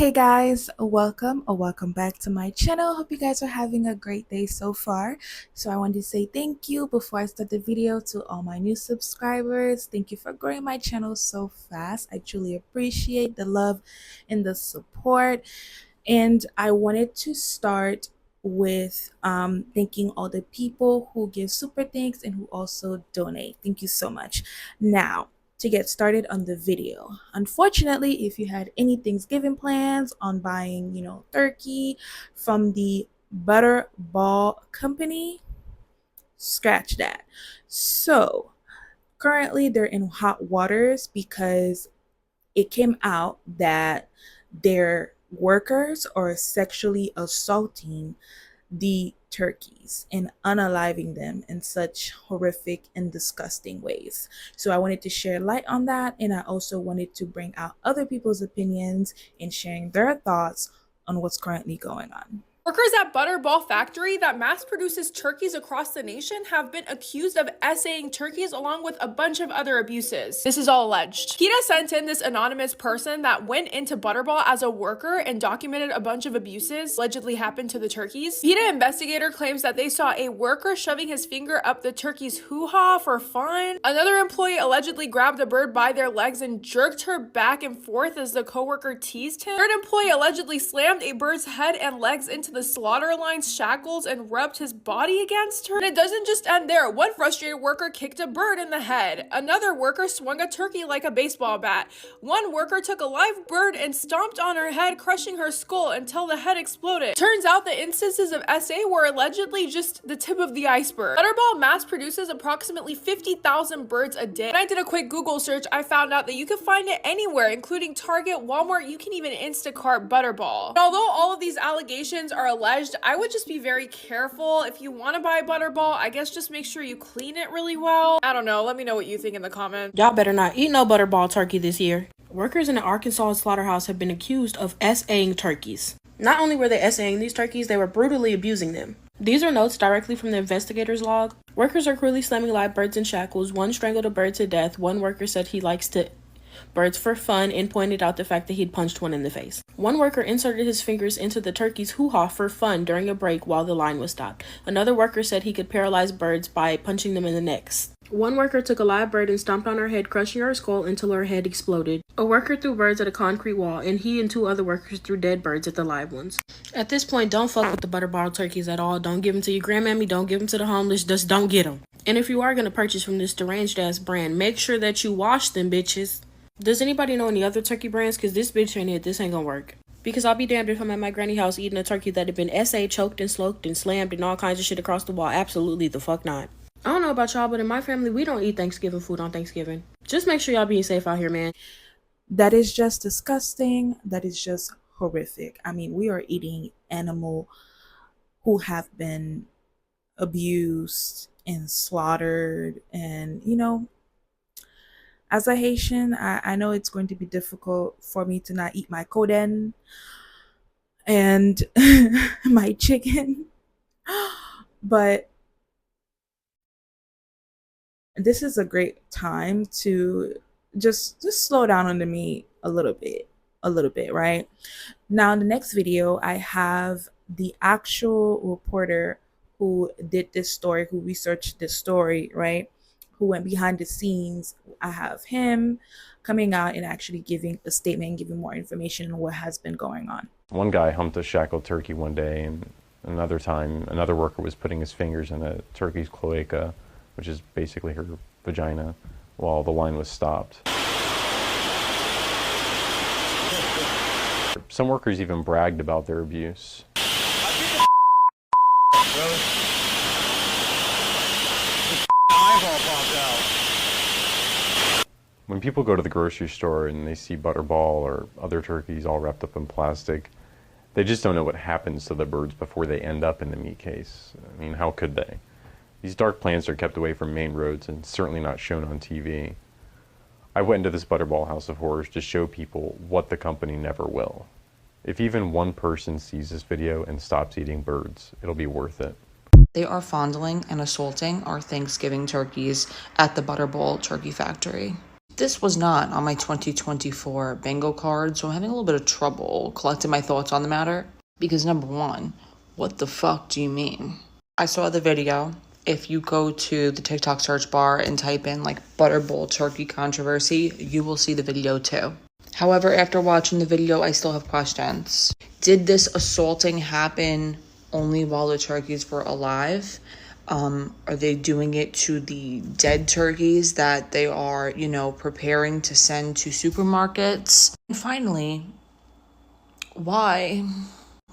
Hey guys, welcome or welcome back to my channel. Hope you guys are having a great day so far. So I want to say thank you before I start the video to all my new subscribers. Thank you for growing my channel so fast. I truly appreciate the love and the support. And I wanted to start with thanking all the people who give super thanks and who also donate. Thank you so much. Now, to get started on the video, unfortunately, if you had any Thanksgiving plans on buying, turkey from the Butterball company, scratch that. So currently they're in hot waters because it came out that their workers are sexually assaulting the turkeys and unaliving them in such horrific and disgusting ways. So I wanted to share light on that, and I also wanted to bring out other people's opinions and sharing their thoughts on what's currently going on. Workers at Butterball factory that mass produces turkeys across the nation have been accused of essaying turkeys along with a bunch of other abuses. This is all alleged. PETA sent in this anonymous person that went into Butterball as a worker and documented a bunch of abuses allegedly happened to the turkeys. PETA investigator claims that they saw a worker shoving his finger up the turkey's hoo-ha for fun. Another employee allegedly grabbed a bird by their legs and jerked her back and forth as the coworker teased him. Third employee allegedly slammed a bird's head and legs into the slaughter line's shackles and rubbed his body against her. And it doesn't just end there. One frustrated worker kicked a bird in the head. Another worker swung a turkey like a baseball bat. One worker took a live bird and stomped on her head, crushing her skull until the head exploded. Turns out the instances of SA were allegedly just the tip of the iceberg. Butterball mass produces approximately 50,000 birds a day. When I did a quick Google search, I found out that you can find it anywhere, including Target, Walmart. You can even Instacart Butterball. And although all of these allegations are alleged, I would just be very careful. If you want to buy Butterball, I guess just make sure you clean it really well. I don't know. Let me know what you think in the comments. Y'all better not eat no Butterball turkey this year. Workers in the Arkansas slaughterhouse have been accused of SAing turkeys. Not only were they SAing these turkeys, they were brutally abusing them. These are notes directly from the investigator's log. Workers are cruelly slamming live birds in shackles. One strangled a bird to death. One worker said he likes to birds for fun and pointed out the fact that he'd punched one in the face. One worker inserted his fingers into the turkey's hoo-ha for fun during a break while the line was stopped. Another worker said he could paralyze birds by punching them in the necks. One worker took a live bird and stomped on her head, crushing her skull until her head exploded. A worker threw birds at a concrete wall, and he and two other workers threw dead birds at the live ones. At this point, don't fuck with the Butterball turkeys at all. Don't give them to your grandmammy. Don't give them to the homeless. Just don't get them. And if you are going to purchase from this deranged-ass brand, make sure that you wash them, bitches. Does anybody know any other turkey brands? Because this bitch ain't it. This ain't gonna work. Because I'll be damned if I'm at my granny house eating a turkey that had been SA, choked and sloked and slammed and all kinds of shit across the wall. Absolutely the fuck not. I don't know about y'all, but in my family, we don't eat Thanksgiving food on Thanksgiving. Just make sure y'all being safe out here, man. That is just disgusting. That is just horrific. I mean, we are eating animal who have been abused and slaughtered, and as a Haitian, I know it's going to be difficult for me to not eat my koden and my chicken, but this is a great time to just slow down on the meat a little bit, right? Now in the next video, I have the actual reporter who did this story, who researched this story, right? Who went behind the scenes. I have him coming out and actually giving a statement, giving more information on what has been going on. One guy humped a shackled turkey one day, and another time, another worker was putting his fingers in a turkey's cloaca, which is basically her vagina, while the line was stopped. Some workers even bragged about their abuse. When people go to the grocery store and they see Butterball or other turkeys all wrapped up in plastic, they just don't know what happens to the birds before they end up in the meat case. I mean, how could they? These dark plants are kept away from main roads and certainly not shown on TV. I went into this Butterball house of horrors to show people what the company never will. If even one person sees this video and stops eating birds, it'll be worth it. They are fondling and assaulting our Thanksgiving turkeys at the Butterball turkey factory. This was not on my 2024 bingo card, so I'm having a little bit of trouble collecting my thoughts on the matter. Because number one, what the fuck do you mean? I saw the video. If you go to the TikTok search bar and type in like Butterball turkey controversy, you will see the video too. However, after watching the video, I still have questions. Did this assaulting happen only while the turkeys were alive? Are they doing it to the dead turkeys that they are, preparing to send to supermarkets? And finally, why?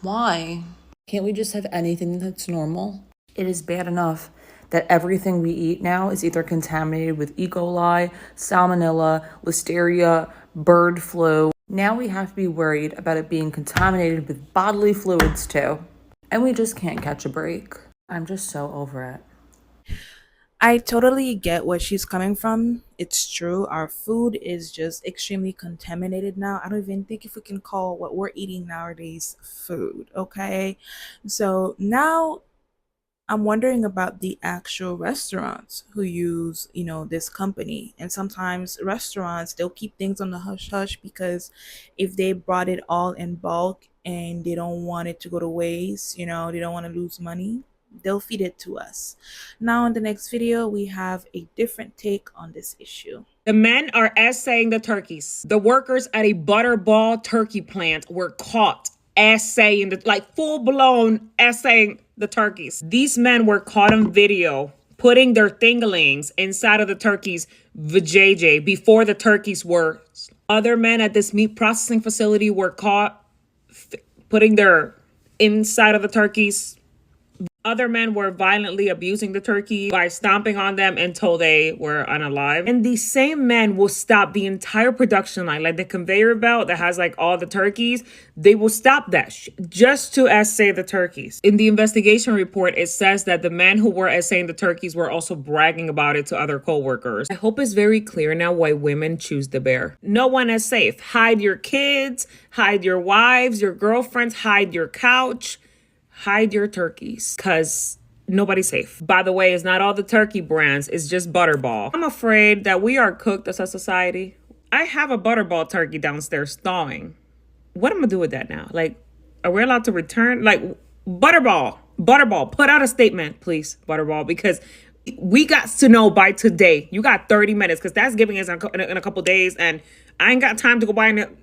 Why? Can't we just have anything that's normal? It is bad enough that everything we eat now is either contaminated with E. coli, salmonella, listeria, bird flu. Now we have to be worried about it being contaminated with bodily fluids too. And we just can't catch a break. I'm just so over it. I totally get what she's coming from. It's true. Our food is just extremely contaminated now. I don't even think if we can call what we're eating nowadays food, okay? So now I'm wondering about the actual restaurants who use, this company. And sometimes restaurants, they'll keep things on the hush hush because if they brought it all in bulk and they don't want it to go to waste, they don't want to lose money, they'll feed it to us. Now in the next video, we have a different take on this issue. The men are essaying the turkeys. The workers at a Butterball turkey plant were caught essaying, full-blown essaying the turkeys. These men were caught on video putting their thinglings inside of the turkeys' vajayjay before the turkeys were. Other men at this meat processing facility were caught putting their inside of the turkeys. Other men were violently abusing the turkey by stomping on them until they were unalive. And these same men will stop the entire production line, like the conveyor belt that has all the turkeys. They will stop that just to assay the turkeys. In the investigation report, it says that the men who were assaying the turkeys were also bragging about it to other co-workers. I hope it's very clear now why women choose the bear. No one is safe. Hide your kids, hide your wives, your girlfriends, hide your couch. Hide your turkeys, because nobody's safe. By the way, it's not all the turkey brands. It's just Butterball. I'm afraid that we are cooked as a society. I have a Butterball turkey downstairs thawing. What am I going to do with that now? Are we allowed to return? Butterball, put out a statement, please, Butterball, because we got to know by today. You got 30 minutes, because that's giving us in a couple days, and I ain't got time to go buy it.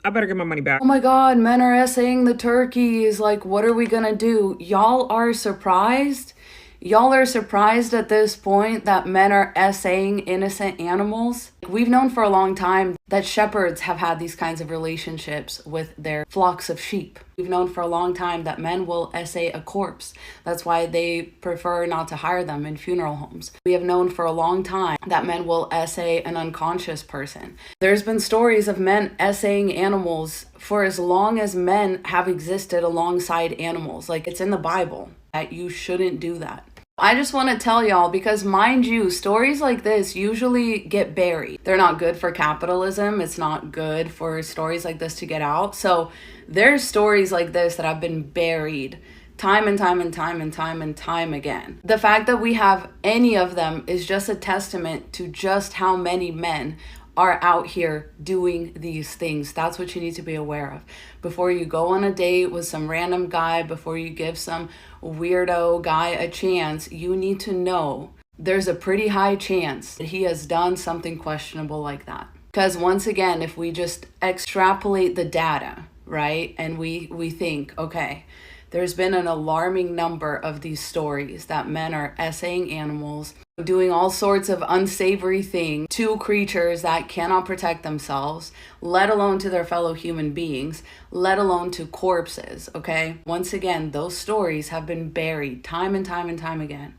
I better get my money back. Oh my god, men are essaying the turkeys. What are we gonna do? Y'all are surprised? Y'all are surprised at this point that men are essaying innocent animals? We've known for a long time that shepherds have had these kinds of relationships with their flocks of sheep. We've known for a long time that men will essay a corpse. That's why they prefer not to hire them in funeral homes. We have known for a long time that men will essay an unconscious person. There's been stories of men essaying animals for as long as men have existed alongside animals. It's in the Bible that you shouldn't do that. I just want to tell y'all, because mind you, stories like this usually get buried. They're not good for capitalism. It's not good for stories like this to get out. So there's stories like this that have been buried time and time and time and time and time again. The fact that we have any of them is just a testament to just how many men are out here doing these things. That's what you need to be aware of. Before you go on a date with some random guy, before you give some weirdo guy a chance, you need to know there's a pretty high chance that he has done something questionable like that. Because once again, if we just extrapolate the data, right, and we think, okay, there's been an alarming number of these stories that men are essaying animals, doing all sorts of unsavory things to creatures that cannot protect themselves, let alone to their fellow human beings, let alone to corpses, okay? Once again, those stories have been buried time and time and time again.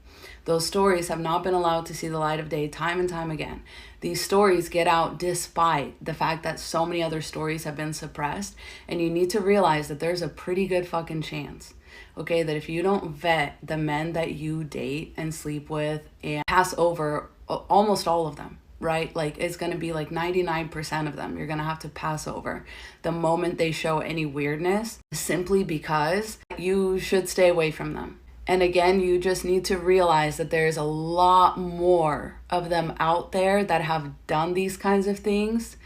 Those stories have not been allowed to see the light of day time and time again. These stories get out despite the fact that so many other stories have been suppressed. And you need to realize that there's a pretty good fucking chance, okay, that if you don't vet the men that you date and sleep with and pass over almost all of them, right? It's going to be 99% of them you're going to have to pass over the moment they show any weirdness, simply because you should stay away from them. And again, you just need to realize that there's a lot more of them out there that have done these kinds of things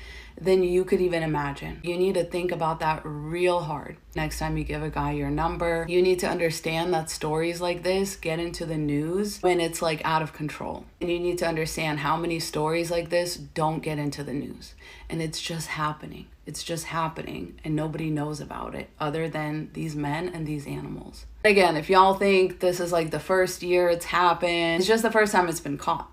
than you could even imagine. You need to think about that real hard. Next time you give a guy your number, you need to understand that stories like this get into the news when it's like out of control. And you need to understand how many stories like this don't get into the news. And it's just happening. It's just happening and nobody knows about it other than these men and these animals. Again, if y'all think this is like the first year it's happened, it's just the first time it's been caught.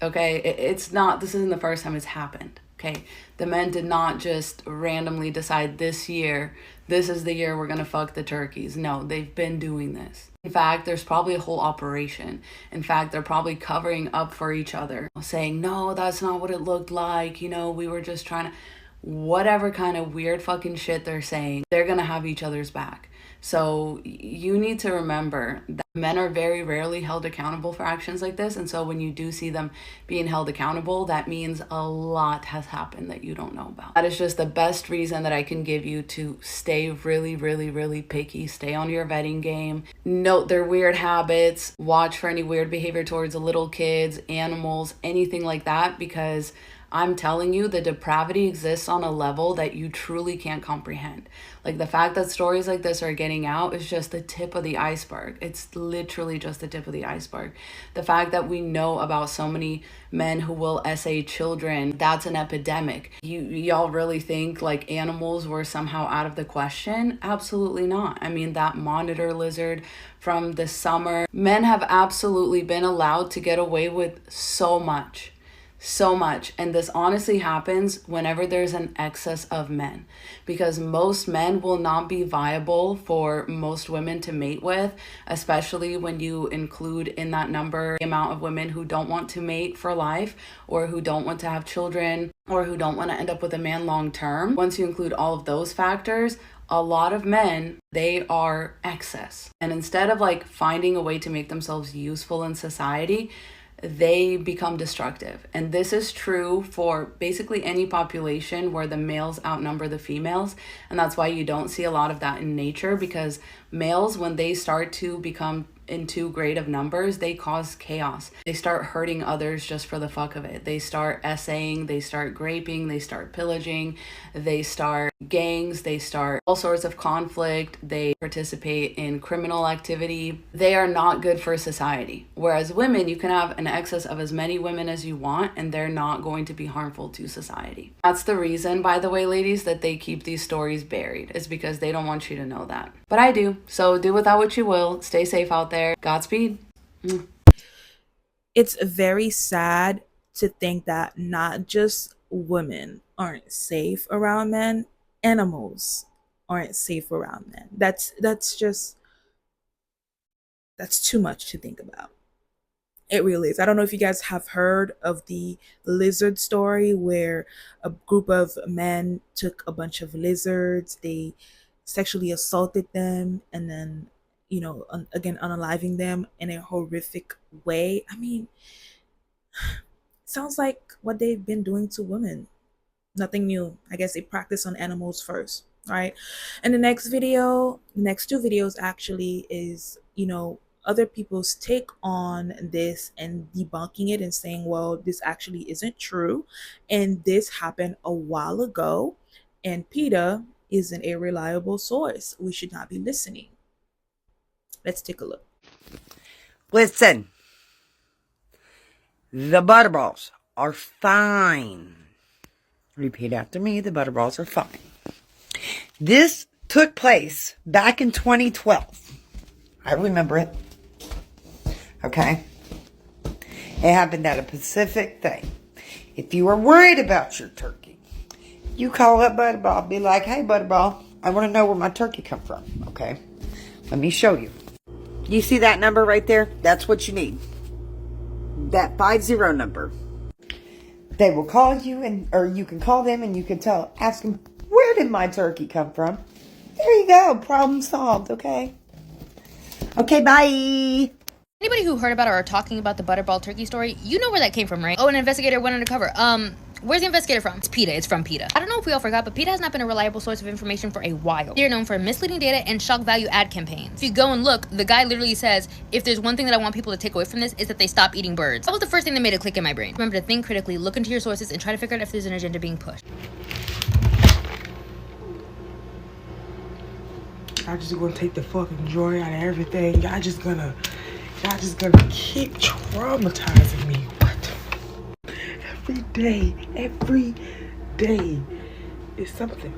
Okay, it's not, this isn't the first time it's happened. Okay, the men did not just randomly decide this year, this is the year we're gonna fuck the turkeys. No, they've been doing this. In fact, there's probably a whole operation. In fact, they're probably covering up for each other, saying, no, that's not what it looked like. You know, we were just trying to, whatever kind of weird fucking shit they're saying, they're gonna have each other's back. So you need to remember that men are very rarely held accountable for actions like this. And so when you do see them being held accountable, that means a lot has happened that you don't know about. That is just the best reason that I can give you to stay really, really, really picky. Stay on your vetting game. Note their weird habits. Watch for any weird behavior towards the little kids, animals, anything like that, because I'm telling you, the depravity exists on a level that you truly can't comprehend. Like, the fact that stories like this are getting out is just the tip of the iceberg. It's literally just the tip of the iceberg. The fact that we know about so many men who will SA children, that's an epidemic. Y'all really think like animals were somehow out of the question? Absolutely not. I mean, that monitor lizard from the summer, men have absolutely been allowed to get away with so much. So much. And this honestly happens whenever there's an excess of men, because most men will not be viable for most women to mate with, especially when you include in that number the amount of women who don't want to mate for life, or who don't want to have children, or who don't want to end up with a man long term. Once you include all of those factors, a lot of men, they are excess. And instead of like finding a way to make themselves useful in society, they become destructive. And this is true for basically any population where the males outnumber the females. And that's why you don't see a lot of that in nature, because males, when they start to become in too great of numbers, they cause chaos. They start hurting others just for the fuck of it. They start essaying, they start graping, they start pillaging, they start gangs, they start all sorts of conflict, they participate in criminal activity. They are not good for society. Whereas women, you can have an excess of as many women as you want and they're not going to be harmful to society. That's the reason, by the way, ladies, that they keep these stories buried, is because they don't want you to know that. But I do. So do with that what you will. Stay safe out there. Godspeed. It's very sad to think that not just women aren't safe around men, animals aren't safe around men. That's too much to think about. It really is. I don't know if you guys have heard of the lizard story, where a group of men took a bunch of lizards, they sexually assaulted them, and then, you know, again, unaliving them in a horrific way. I mean, sounds like what they've been doing to women. Nothing new. I guess they practice on animals first, right? And the next video, the next two videos actually, is, you know, other people's take on this and debunking it and saying, well, this actually isn't true, and this happened a while ago, and PETA isn't a reliable source. We should not be listening. Let's take a look. Listen, the Butterballs are fine. Repeat after me, the Butterballs are fine. This took place back in 2012. I remember it. Okay? It happened at a Pacific thing. If you are worried about your turkey, you call up Butterball. Be like, hey, Butterball, I want to know where my turkey come from. Okay? Let me show you. You see that number right there? That's what you need. That 50 number. They will call you, or you can call them and you can ask them, where did my turkey come from? There you go. Problem solved, okay? Okay, bye. Anybody who heard about or are talking about the Butterball turkey story, you know where that came from, right? Oh, an investigator went undercover. Where's the investigator from? It's PETA. It's from PETA. I don't know if we all forgot, but PETA has not been a reliable source of information for a while. They're known for misleading data and shock value ad campaigns. If you go and look, the guy literally says, if there's one thing that I want people to take away from this, is that they stop eating birds. That was the first thing that made it click in my brain. Remember to think critically, look into your sources, and try to figure out if there's an agenda being pushed. Y'all just gonna take the fucking joy out of everything. Y'all just gonna keep traumatizing me. What? Every day is something.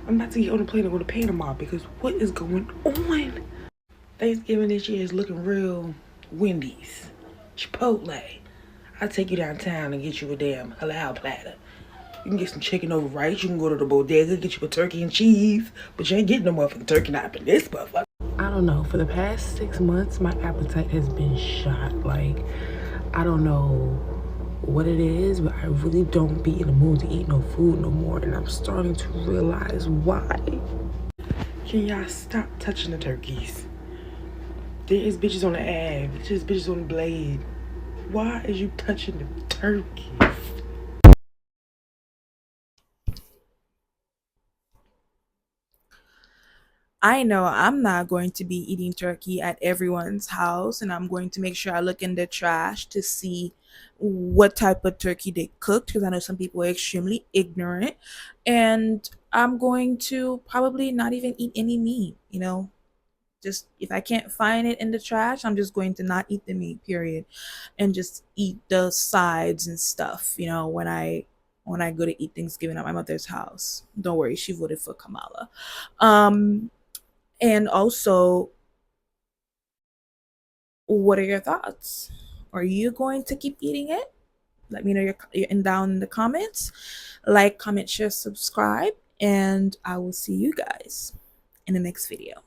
I'm about to get on the plane and go to Panama because what is going on? Thanksgiving this year is looking real Wendy's, Chipotle. I'll take you downtown and get you a damn halal platter. You can get some chicken over rice. You can go to the bodega, get you a turkey and cheese. But you ain't getting no motherfucking turkey not in this motherfucker. I don't know. For the past 6 months, my appetite has been shot. Like, I don't know what it is, but I really don't be in the mood to eat no food no more. And I'm starting to realize why. Can y'all stop touching the turkeys? There is bitches on the ab. There's bitches on the blade. Why is you touching the turkeys? I know I'm not going to be eating turkey at everyone's house, and I'm going to make sure I look in the trash to see what type of turkey they cooked, because I know some people are extremely ignorant. And I'm going to probably not even eat any meat, you know. Just if I can't find it in the trash, I'm just going to not eat the meat, period, and just eat the sides and stuff, you know, when I go to eat Thanksgiving at my mother's house. Don't worry, she voted for Kamala. And also, what are your thoughts? Are you going to keep eating it? Let me know down in the comments. Like, comment, share, subscribe, and I will see you guys in the next video.